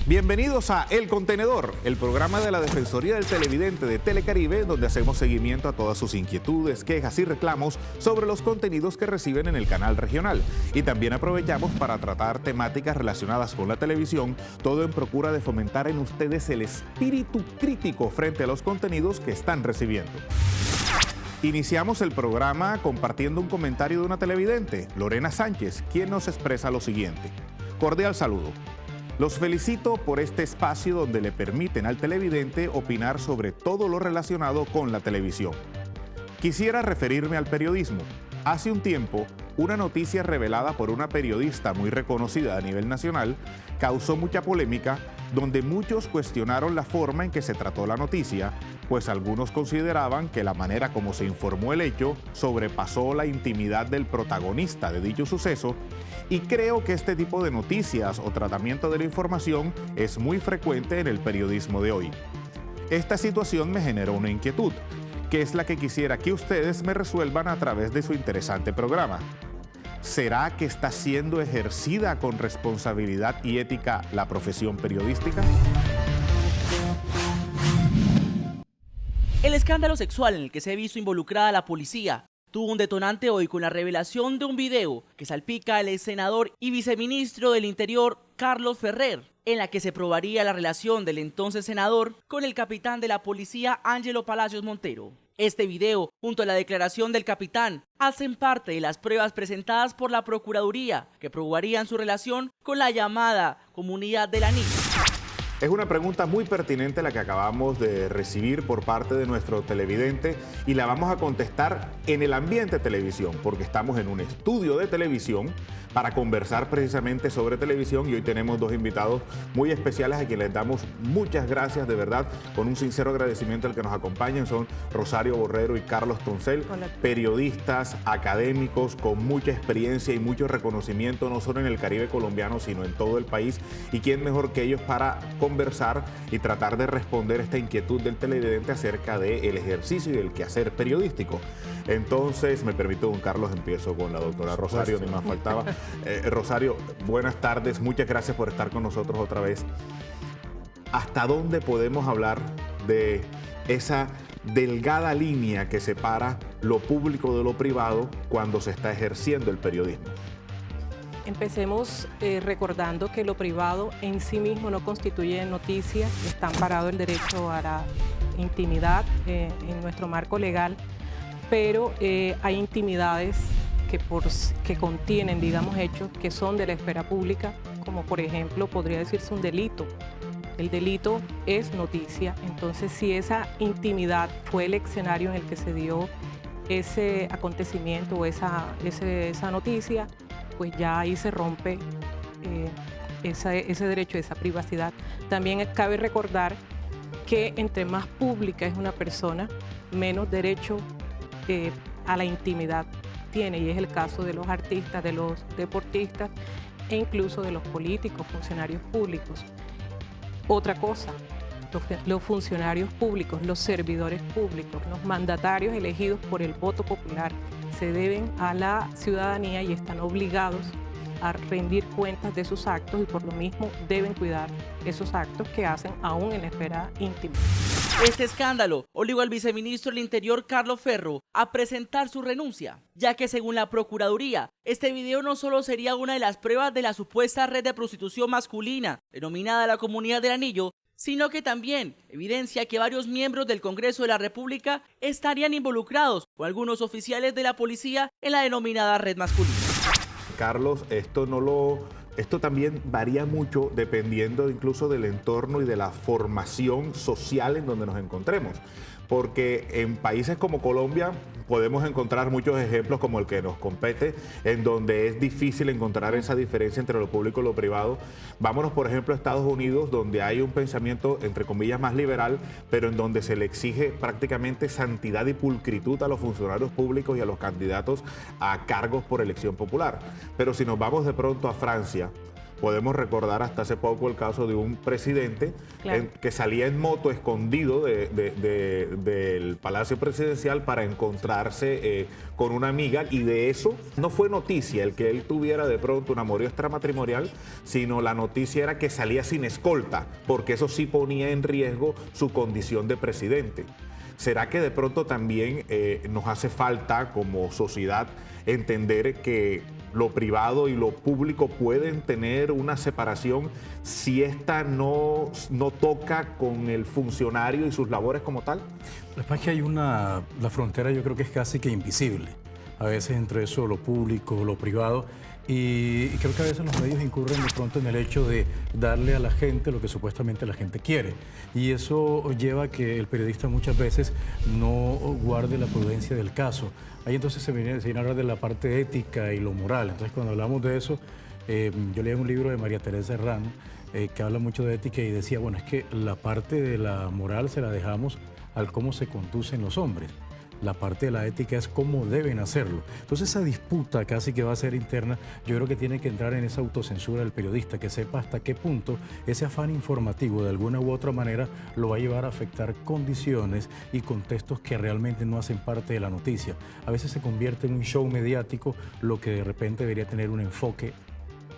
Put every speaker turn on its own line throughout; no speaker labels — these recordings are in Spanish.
Bienvenidos a El Contenedor, el programa de la Defensoría del Televidente de Telecaribe, donde hacemos seguimiento a todas sus inquietudes, quejas y reclamos sobre los contenidos que reciben en el canal regional. Y también aprovechamos para tratar temáticas relacionadas con la televisión, todo en procura de fomentar en ustedes el espíritu crítico frente a los contenidos que están recibiendo. Iniciamos el programa compartiendo un comentario de una televidente, Lorena Sánchez, quien nos expresa lo siguiente. Cordial saludo. Los felicito por este espacio donde le permiten al televidente opinar sobre todo lo relacionado con la televisión. Quisiera referirme al periodismo. Hace un tiempo, una noticia revelada por una periodista muy reconocida a nivel nacional causó mucha polémica, donde muchos cuestionaron la forma en que se trató la noticia, pues algunos consideraban que la manera como se informó el hecho sobrepasó la intimidad del protagonista de dicho suceso, y creo que este tipo de noticias o tratamiento de la información es muy frecuente en el periodismo de hoy. Esta situación me generó una inquietud, que es la que quisiera que ustedes me resuelvan a través de su interesante programa. ¿Será que está siendo ejercida con responsabilidad y ética la profesión periodística?
El escándalo sexual en el que se ha visto involucrada la policía tuvo un detonante hoy con la revelación de un video que salpica al exsenador y viceministro del Interior, Carlos Ferrer, en la que se probaría la relación del entonces senador con el capitán de la policía, Ángelo Palacios Montero. Este video, junto a la declaración del capitán, hacen parte de las pruebas presentadas por la Procuraduría que probarían su relación con la llamada Comunidad del Anillo.
Es una pregunta muy pertinente la que acabamos de recibir por parte de nuestro televidente y la vamos a contestar en el ambiente televisión, porque estamos en un estudio de televisión para conversar precisamente sobre televisión y hoy tenemos dos invitados muy especiales a quienes les damos muchas gracias de verdad, con un sincero agradecimiento al que nos acompañan. Son Rosario Borrero y Carlos Toncel, periodistas, académicos con mucha experiencia y mucho reconocimiento no solo en el Caribe colombiano sino en todo el país, y quién mejor que ellos para conversar y tratar de responder esta inquietud del televidente acerca del ejercicio y del quehacer periodístico. Entonces, me permito, don Carlos, empiezo con la doctora Rosario, ni más faltaba. Rosario, buenas tardes, muchas gracias por estar con nosotros otra vez. ¿Hasta dónde podemos hablar de esa delgada línea que separa lo público de lo privado cuando se está ejerciendo el periodismo?
Empecemos recordando que lo privado en sí mismo no constituye noticia, está amparado el derecho a la intimidad en nuestro marco legal, pero hay intimidades que contienen, digamos, hechos que son de la esfera pública, como por ejemplo podría decirse un delito. El delito es noticia, entonces si esa intimidad fue el escenario en el que se dio ese acontecimiento o esa noticia, pues ya ahí se rompe ese derecho, esa privacidad. También cabe recordar que entre más pública es una persona, menos derecho a la intimidad tiene, y es el caso de los artistas, de los deportistas e incluso de los políticos, funcionarios públicos. Otra cosa, los funcionarios públicos, los servidores públicos, los mandatarios elegidos por el voto popular se deben a la ciudadanía y están obligados a rendir cuentas de sus actos y por lo mismo deben cuidar esos actos que hacen aún en la esfera íntima.
Este escándalo obligó al viceministro del Interior, Carlos Ferrer, a presentar su renuncia, ya que según la Procuraduría, este video no solo sería una de las pruebas de la supuesta red de prostitución masculina, denominada la Comunidad del Anillo, sino que también evidencia que varios miembros del Congreso de la República estarían involucrados o algunos oficiales de la policía en la denominada red masculina.
Carlos, esto también varía mucho dependiendo incluso del entorno y de la formación social en donde nos encontremos. porque en países como Colombia podemos encontrar muchos ejemplos como el que nos compete, en donde es difícil encontrar esa diferencia entre lo público y lo privado. Vámonos, por ejemplo, a Estados Unidos, donde hay un pensamiento, entre comillas, más liberal, pero en donde se le exige prácticamente santidad y pulcritud a los funcionarios públicos y a los candidatos a cargos por elección popular. Pero si nos vamos de pronto a Francia, podemos recordar hasta hace poco el caso de un presidente que salía en moto escondido del Palacio Presidencial para encontrarse con una amiga, y de eso no fue noticia el que él tuviera de pronto un amorío extramatrimonial, sino la noticia era que salía sin escolta, porque eso sí ponía en riesgo su condición de presidente. ¿Será que de pronto también nos hace falta como sociedad entender que lo privado y lo público pueden tener una separación si esta no toca con el funcionario y sus labores como tal?
Lo que pasa es que hay la frontera, yo creo que es casi que invisible, a veces entre eso, lo público, lo privado, y creo que a veces los medios incurren de pronto en el hecho de darle a la gente lo que supuestamente la gente quiere, y eso lleva a que el periodista muchas veces no guarde la prudencia del caso. Ahí entonces se viene a hablar de la parte ética y lo moral. Entonces, cuando hablamos de eso, yo leí un libro de María Teresa Herrán que habla mucho de ética y decía, bueno, es que la parte de la moral se la dejamos al cómo se conducen los hombres. La parte de la ética es cómo deben hacerlo. Entonces, esa disputa casi que va a ser interna, yo creo que tiene que entrar en esa autocensura del periodista, que sepa hasta qué punto ese afán informativo de alguna u otra manera lo va a llevar a afectar condiciones y contextos que realmente no hacen parte de la noticia. A veces se convierte en un show mediático, lo que de repente debería tener un enfoque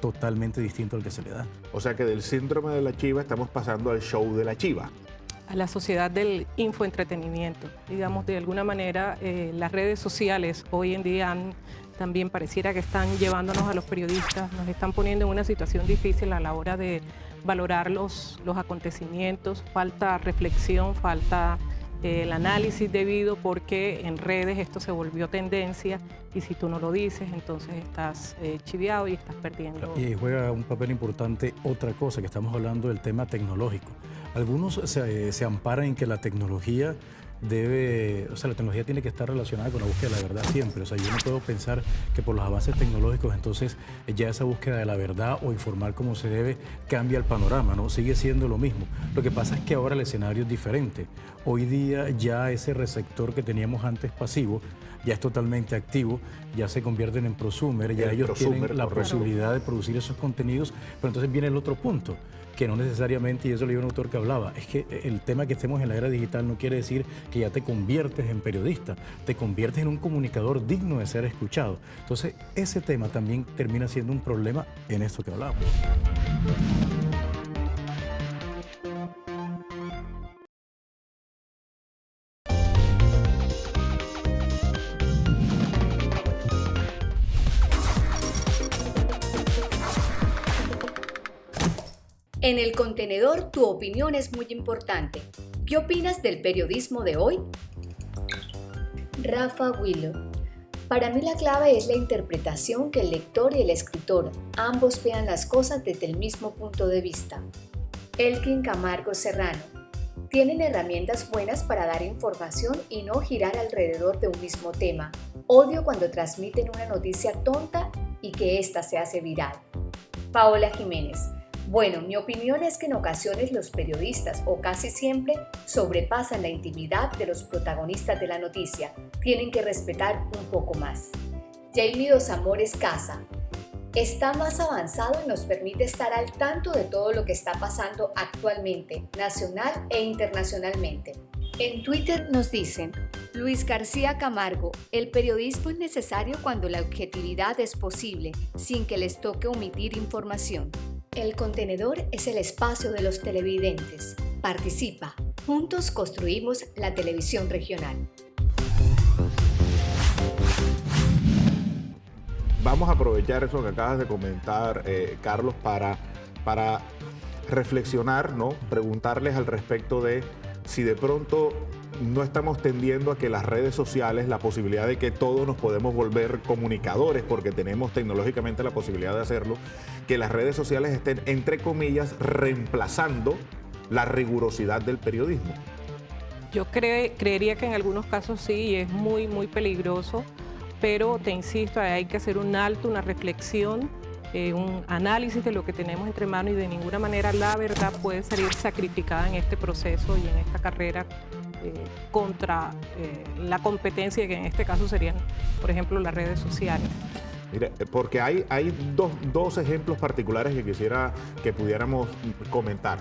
totalmente distinto al que se le da.
O sea que del síndrome de la chiva estamos pasando al show de la chiva.
A la sociedad del infoentretenimiento. Digamos, de alguna manera, las redes sociales hoy en día también pareciera que están llevándonos a los periodistas, nos están poniendo en una situación difícil a la hora de valorar los acontecimientos. Falta reflexión, falta el análisis debido, porque en redes esto se volvió tendencia y si tú no lo dices, entonces estás chiviado y estás perdiendo.
Y juega un papel importante otra cosa, que estamos hablando del tema tecnológico. Algunos se amparan en que la tecnología la tecnología tiene que estar relacionada con la búsqueda de la verdad siempre. O sea, yo no puedo pensar que por los avances tecnológicos entonces ya esa búsqueda de la verdad o informar como se debe cambia el panorama, ¿no? Sigue siendo lo mismo. Lo que pasa es que ahora el escenario es diferente. Hoy día ya ese receptor que teníamos antes pasivo ya es totalmente activo, ya se convierten en prosumer, ya ellos tienen la posibilidad de producir esos contenidos, pero entonces viene el otro punto, que no necesariamente, y eso leí un autor que hablaba, es que el tema que estemos en la era digital no quiere decir que ya te conviertes en periodista, te conviertes en un comunicador digno de ser escuchado. Entonces, ese tema también termina siendo un problema en esto que hablábamos.
En El Contenedor, tu opinión es muy importante. ¿Qué opinas del periodismo de hoy? Rafa Willow. Para mí la clave es la interpretación que el lector y el escritor ambos vean las cosas desde el mismo punto de vista. Elkin Camargo Serrano. Tienen herramientas buenas para dar información y no girar alrededor de un mismo tema. Odio cuando transmiten una noticia tonta y que ésta se hace viral. Paola Jiménez. Bueno, mi opinión es que en ocasiones los periodistas, o casi siempre, sobrepasan la intimidad de los protagonistas de la noticia. Tienen que respetar un poco más. Jamie Dos Amores Casa. Está más avanzado y nos permite estar al tanto de todo lo que está pasando actualmente, nacional e internacionalmente. En Twitter nos dicen, Luis García Camargo, el periodismo es necesario cuando la objetividad es posible, sin que les toque omitir información. El Contenedor es el espacio de los televidentes. Participa. Juntos construimos la televisión regional.
Vamos a aprovechar eso que acabas de comentar, Carlos, para reflexionar, ¿no? Preguntarles al respecto de si de pronto no estamos tendiendo a que las redes sociales, la posibilidad de que todos nos podemos volver comunicadores porque tenemos tecnológicamente la posibilidad de hacerlo, que las redes sociales estén, entre comillas, reemplazando la rigurosidad del periodismo.
Yo creería que en algunos casos sí, y es muy, muy peligroso, pero te insisto, hay que hacer un alto, una reflexión, un análisis de lo que tenemos entre manos, y de ninguna manera la verdad puede salir sacrificada en este proceso y en esta carrera contra la competencia, que en este caso serían, por ejemplo, las redes sociales.
Mire, porque hay dos ejemplos particulares que quisiera que pudiéramos comentar.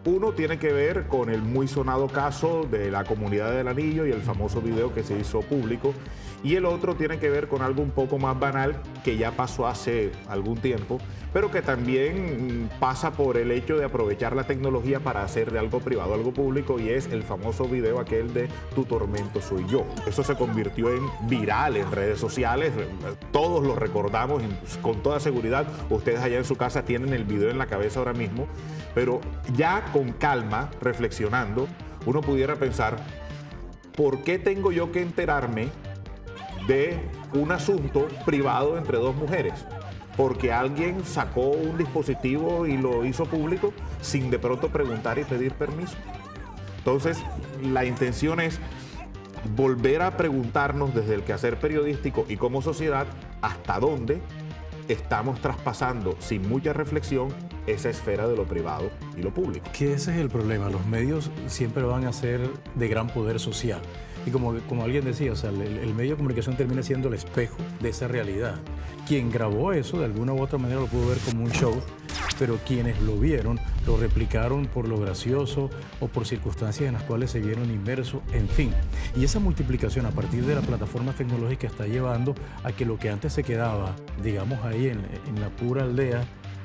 Uno tiene que ver con el muy sonado caso de la comunidad del Anillo y el famoso video que se hizo público. Y el otro tiene que ver con algo un poco más banal que ya pasó hace algún tiempo, pero que también pasa por el hecho de aprovechar la tecnología para hacer de algo privado algo público, y es el famoso video aquel de Tu tormento soy yo. Eso se convirtió en viral en redes sociales, todos lo recordamos con toda seguridad. Ustedes allá en su casa tienen el video en la cabeza ahora mismo, pero ya con calma, reflexionando, uno pudiera pensar, ¿por qué tengo yo que enterarme de un asunto privado entre dos mujeres? Porque alguien sacó un dispositivo y lo hizo público sin de pronto preguntar y pedir permiso. Entonces, la intención es volver a preguntarnos desde el quehacer periodístico y como sociedad hasta dónde estamos traspasando sin mucha reflexión esa esfera de lo privado y lo público.
Que ese es el problema. Los medios siempre van a ser de gran poder social. Y como alguien decía, o sea, el medio de comunicación termina siendo el espejo de esa realidad. Quien grabó eso, de alguna u otra manera, lo pudo ver como un show, pero quienes lo vieron, lo replicaron por lo gracioso o por circunstancias en las cuales se vieron inmersos, en fin. Y esa multiplicación a partir de la plataforma tecnológica está llevando a que lo que antes se quedaba, digamos, ahí en la pura aldea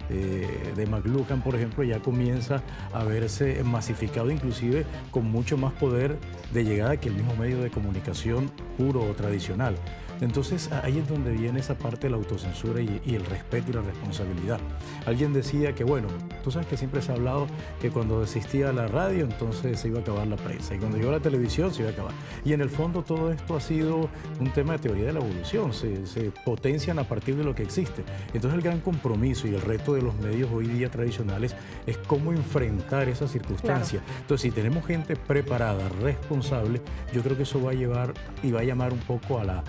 de McLuhan, por ejemplo, ya comienza a verse masificado, inclusive con mucho más poder de llegada que el mismo medio de comunicación puro o tradicional. Entonces ahí es donde viene esa parte de la autocensura y el respeto y la responsabilidad. Alguien decía que, bueno, tú sabes que siempre se ha hablado que cuando existía la radio entonces se iba a acabar la prensa, y cuando llegó la televisión se iba a acabar. Y en el fondo todo esto ha sido un tema de teoría de la evolución, se potencian a partir de lo que existe. Entonces el gran compromiso y el reto de los medios hoy día tradicionales es cómo enfrentar esa circunstancia. Claro. Entonces, si tenemos gente preparada, responsable, yo creo que eso va a llevar y va a llamar un poco a la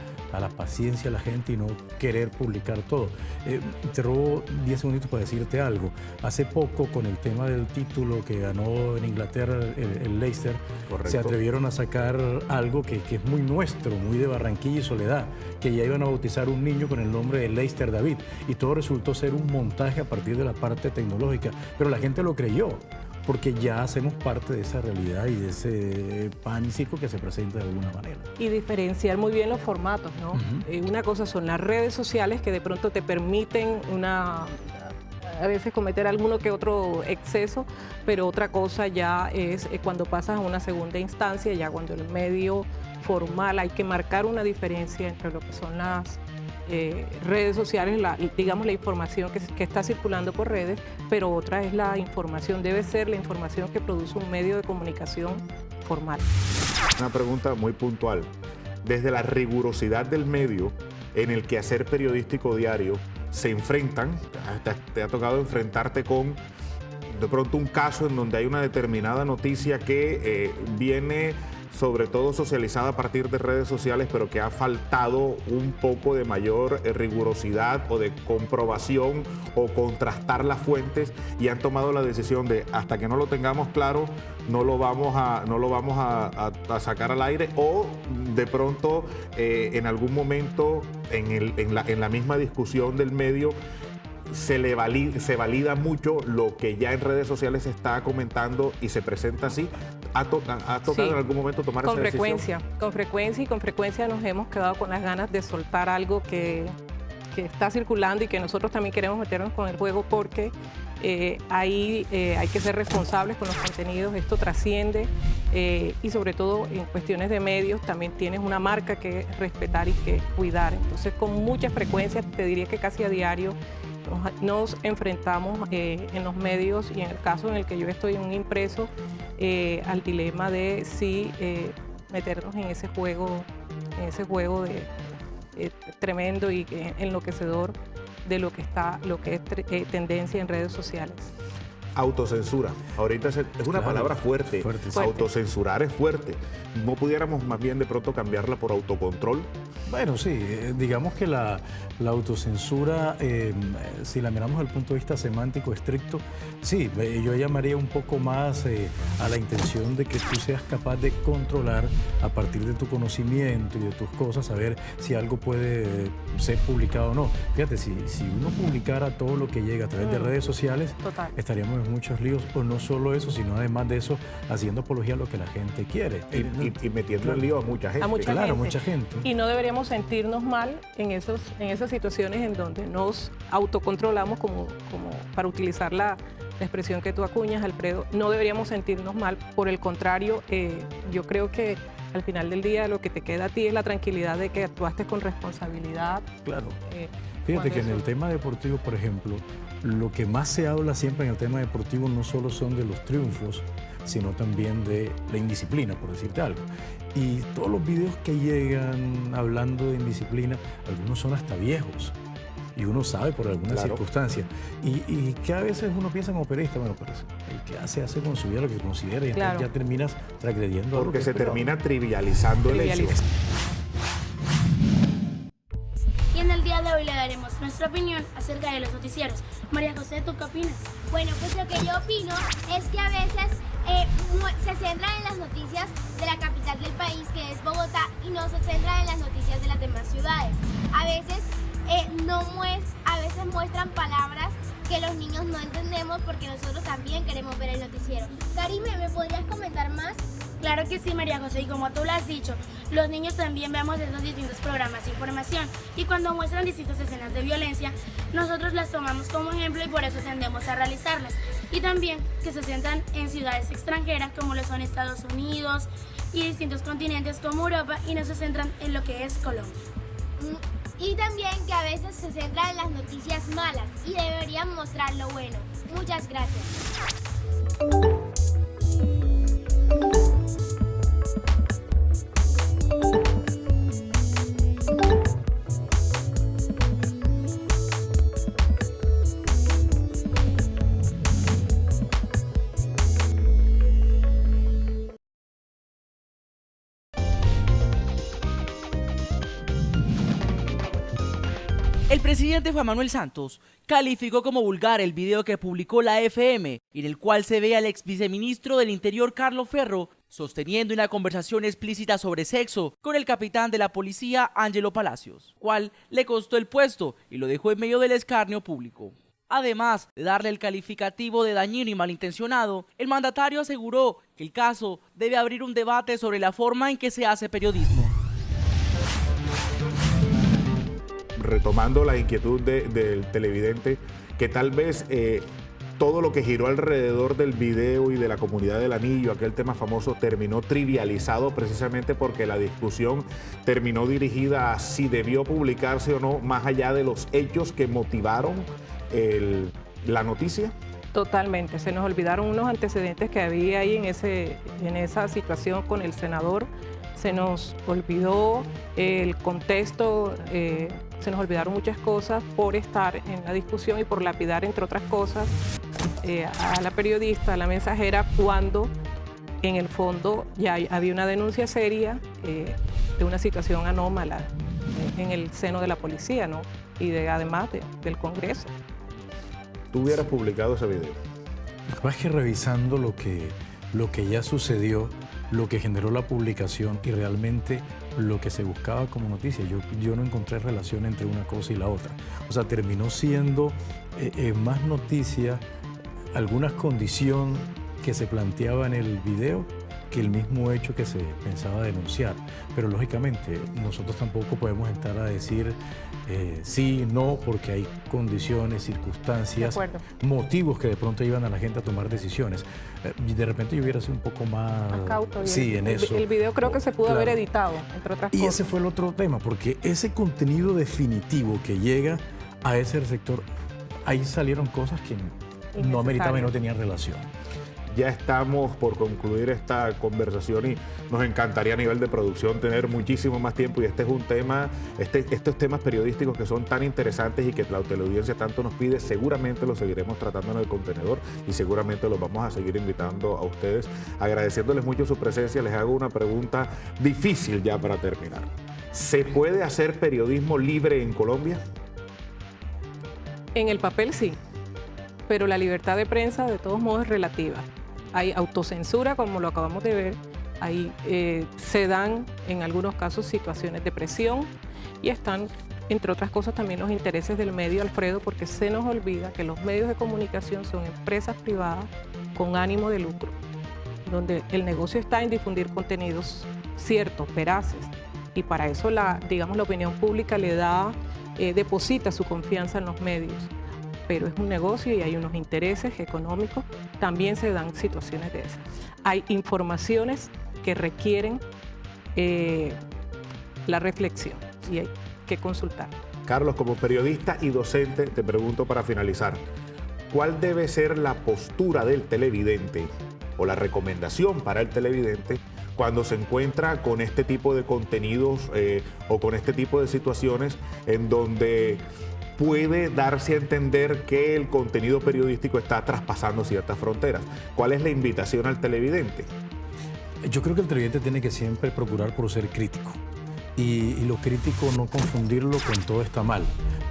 paciencia a la gente y no querer publicar todo. Te robo 10 segunditos para decirte algo. Hace poco, con el tema del título que ganó en Inglaterra el Leicester, correcto, se atrevieron a sacar algo que es muy nuestro, muy de Barranquilla y Soledad, que ya iban a bautizar un niño con el nombre de Leicester David, y todo resultó ser un montaje a partir de la parte tecnológica, pero la gente lo creyó, porque ya hacemos parte de esa realidad y de ese pan y circo que se presenta de alguna manera. Y
diferenciar muy bien los formatos, ¿no? Una cosa son las redes sociales, que de pronto te permiten a veces cometer alguno que otro exceso, pero otra cosa ya es cuando pasas a una segunda instancia, ya cuando el medio formal, hay que marcar una diferencia entre lo que son las redes sociales, digamos la información que está circulando por redes, pero otra es la información, debe ser la información que produce un medio de comunicación formal.
Una pregunta muy puntual. Desde la rigurosidad del medio en el quehacer periodístico diario, se enfrentan, te ha tocado enfrentarte con de pronto un caso en donde hay una determinada noticia que viene sobre todo socializada a partir de redes sociales, pero que ha faltado un poco de mayor rigurosidad o de comprobación o contrastar las fuentes, y han tomado la decisión de, hasta que no lo tengamos claro, no lo vamos a sacar al aire, o de pronto en algún momento en la misma discusión del medio se valida mucho lo que ya en redes sociales se está comentando y se presenta así. ¿Ha tocado sí, en algún momento tomar esa decisión?
Con frecuencia nos hemos quedado con las ganas de soltar algo que está circulando y que nosotros también queremos meternos con el juego, porque ahí hay que ser responsables con los contenidos, esto trasciende y sobre todo en cuestiones de medios también tienes una marca que respetar y que cuidar. Entonces con mucha frecuencia, te diría que casi a diario, nos enfrentamos en los medios, y en el caso en el que yo estoy en un impreso, al dilema de si meternos en ese juego tremendo y enloquecedor de lo que es tendencia en redes sociales.
Autocensura. Ahorita es una palabra fuerte.
Sí.
Autocensurar es fuerte. ¿No pudiéramos más bien de pronto cambiarla por autocontrol?
Bueno, sí, digamos que la autocensura, si la miramos desde el punto de vista semántico estricto, sí, yo llamaría un poco más a la intención de que tú seas capaz de controlar a partir de tu conocimiento y de tus cosas, saber si algo puede ser publicado o no. Fíjate, si uno publicara todo lo que llega a través de redes sociales,
Total.
estaríamos en muchos líos, o no solo eso, sino además de eso, haciendo apología a lo que la gente quiere.
Y metiendo en lío a mucha gente.
Mucha gente.
Y no deberíamos sentirnos mal en esas situaciones en donde nos autocontrolamos, como para utilizar la expresión que tú acuñas, Alfredo. No deberíamos sentirnos mal, por el contrario, yo creo que al final del día lo que te queda a ti es la tranquilidad de que actuaste con responsabilidad.
Claro. Fíjate que en el tema deportivo, por ejemplo, lo que más se habla siempre en el tema deportivo no solo son de los triunfos, sino también de la indisciplina, por decirte algo. Y todos los videos que llegan hablando de indisciplina, algunos son hasta viejos. Y uno sabe por alguna circunstancia. Y que a veces uno piensa como periodista, bueno, pero el que hace con su vida lo que considera, y entonces ya terminas transgrediendo.
Porque se termina trivializando el hecho.
Y en el día de hoy le daremos nuestra opinión acerca de los noticieros. María José, ¿tú qué opinas?
Bueno, pues lo que yo opino es que a veces se centran en las noticias de la capital del país, que es Bogotá, y no se centran en las noticias de las demás ciudades. A veces muestran palabras que los niños no entendemos porque nosotros también queremos ver el noticiero. Karime, ¿me podrías comentar más?
Claro que sí, María José, y como tú lo has dicho, los niños también vemos esos distintos programas de información, y cuando muestran distintas escenas de violencia, nosotros las tomamos como ejemplo y por eso tendemos a realizarlas. Y también que se centran en ciudades extranjeras como lo son Estados Unidos y distintos continentes como Europa, y no se centran en lo que es Colombia.
Y también que a veces se centran en las noticias malas y deberían mostrar lo bueno. Muchas gracias.
El presidente Juan Manuel Santos calificó como vulgar el video que publicó la FM, en el cual se ve al ex viceministro del Interior Carlos Ferro sosteniendo una conversación explícita sobre sexo con el capitán de la policía Ángelo Palacios, cual le costó el puesto y lo dejó en medio del escarnio público. Además de darle el calificativo de dañino y malintencionado, el mandatario aseguró que el caso debe abrir un debate sobre la forma en que se hace periodismo.
Retomando la inquietud del televidente, que tal vez todo lo que giró alrededor del video y de la comunidad del anillo, aquel tema famoso, terminó trivializado precisamente porque la discusión terminó dirigida a si debió publicarse o no, más allá de los hechos que motivaron la noticia.
Totalmente, se nos olvidaron unos antecedentes que había ahí en esa situación con el senador, se nos olvidó el contexto, se nos olvidaron muchas cosas por estar en la discusión y por lapidar, entre otras cosas, a la periodista, a la mensajera, cuando en el fondo ya había una denuncia seria de una situación anómala en el seno de la policía, ¿no? Y además del Congreso.
¿Tú hubieras publicado ese video?
Lo que pasa es que revisando lo que ya sucedió, lo que generó la publicación y realmente lo que se buscaba como noticia, yo no encontré relación entre una cosa y la otra. O sea, terminó siendo más noticia alguna condición que se planteaba en el video que el mismo hecho que se pensaba denunciar. Pero lógicamente nosotros tampoco podemos estar a decir sí, no, porque hay condiciones, circunstancias, motivos que de pronto llevan a la gente a tomar decisiones. De repente yo hubiera sido un poco más
cauto,
sí, en eso.
El video creo que se pudo haber editado, entre otras cosas.
Y ese fue el otro tema, porque ese contenido definitivo que llega a ese sector, ahí salieron cosas que no ameritaban y no tenían relación.
ya estamos por concluir esta conversación y nos encantaría a nivel de producción tener muchísimo más tiempo, y este es un tema, estos temas periodísticos que son tan interesantes y que la teleaudiencia tanto nos pide, seguramente los seguiremos tratando en el contenedor y seguramente los vamos a seguir invitando a ustedes. Agradeciéndoles mucho su presencia, les hago una pregunta difícil ya para terminar. ¿Se puede hacer periodismo libre en Colombia?
En el papel sí, pero la libertad de prensa de todos modos es relativa. Hay autocensura, como lo acabamos de ver, se dan en algunos casos situaciones de presión y están, entre otras cosas, también los intereses del medio, Alfredo, porque se nos olvida que los medios de comunicación son empresas privadas con ánimo de lucro, donde el negocio está en difundir contenidos ciertos, veraces, y para eso la opinión pública le da, deposita su confianza en los medios. Pero es un negocio y hay unos intereses económicos, también se dan situaciones de esas. Hay informaciones que requieren la reflexión y hay que consultar.
Carlos, como periodista y docente, te pregunto para finalizar, ¿cuál debe ser la postura del televidente o la recomendación para el televidente cuando se encuentra con este tipo de contenidos o con este tipo de situaciones en donde puede darse a entender que el contenido periodístico está traspasando ciertas fronteras? ¿Cuál es la invitación al televidente?
Yo creo que el televidente tiene que siempre procurar por ser crítico. Y lo crítico no confundirlo con todo está mal.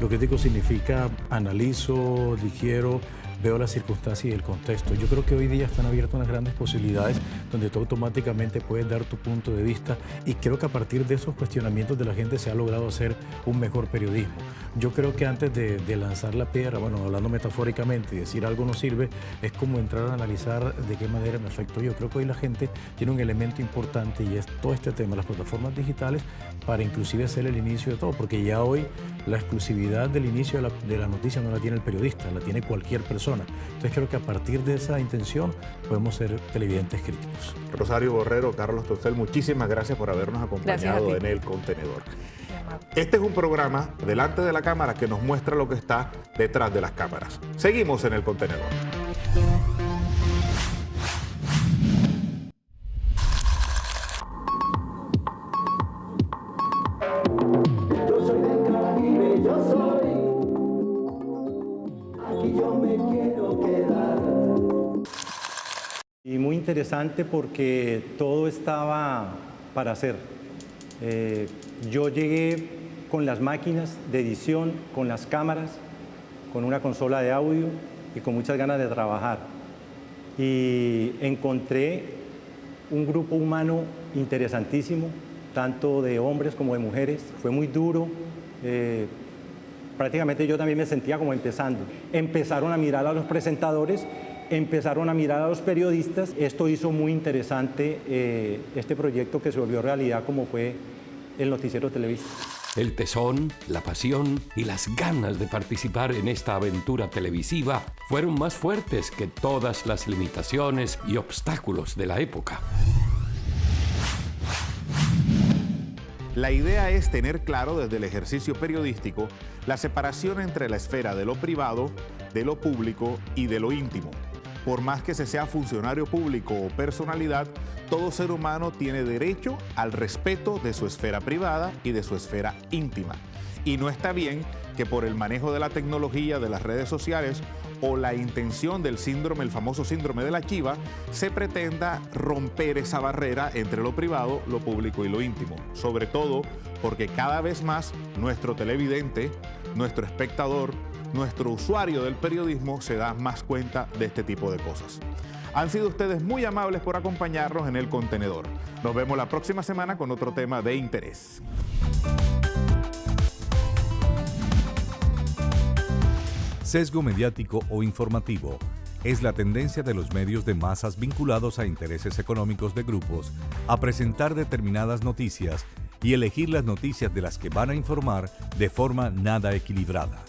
Lo crítico significa analizo, digiero, veo las circunstancias y el contexto. Yo creo que hoy día están abiertas unas grandes posibilidades donde tú automáticamente puedes dar tu punto de vista, y creo que a partir de esos cuestionamientos de la gente se ha logrado hacer un mejor periodismo. Yo creo que antes de lanzar la piedra, bueno, hablando metafóricamente, y decir algo no sirve, es como entrar a analizar de qué manera me afectó. Yo creo que hoy la gente tiene un elemento importante y es todo este tema, las plataformas digitales, para inclusive ser el inicio de todo, porque ya hoy la exclusividad del inicio de la noticia no la tiene el periodista, la tiene cualquier persona. Entonces creo que a partir de esa intención podemos ser televidentes críticos.
Rosario Borrero, Carlos Tostel, muchísimas gracias por habernos acompañado en El Contenedor. Este es un programa delante de la cámara que nos muestra lo que está detrás de las cámaras. Seguimos en El Contenedor.
Y muy interesante porque todo estaba para hacer. Yo llegué con las máquinas de edición, con las cámaras, con una consola de audio y con muchas ganas de trabajar. Y encontré un grupo humano interesantísimo, tanto de hombres como de mujeres. Fue muy duro. Prácticamente yo también me sentía como empezando. Empezaron a mirar a los presentadores, empezaron a mirar a los periodistas. Esto hizo muy interesante este proyecto que se volvió realidad, como fue el Noticiero Televisa.
El tesón, la pasión y las ganas de participar en esta aventura televisiva fueron más fuertes que todas las limitaciones y obstáculos de la época.
La idea es tener claro desde el ejercicio periodístico la separación entre la esfera de lo privado, de lo público y de lo íntimo. Por más que se sea funcionario público o personalidad, todo ser humano tiene derecho al respeto de su esfera privada y de su esfera íntima. Y no está bien que por el manejo de la tecnología, de las redes sociales o la intención del síndrome, el famoso síndrome de la chiva, se pretenda romper esa barrera entre lo privado, lo público y lo íntimo. Sobre todo porque cada vez más nuestro televidente, nuestro espectador, nuestro usuario del periodismo se da más cuenta de este tipo de cosas. Han sido ustedes muy amables por acompañarnos en El Contenedor. Nos vemos la próxima semana con otro tema de interés.
Sesgo mediático o informativo es la tendencia de los medios de masas vinculados a intereses económicos de grupos a presentar determinadas noticias y elegir las noticias de las que van a informar de forma nada equilibrada.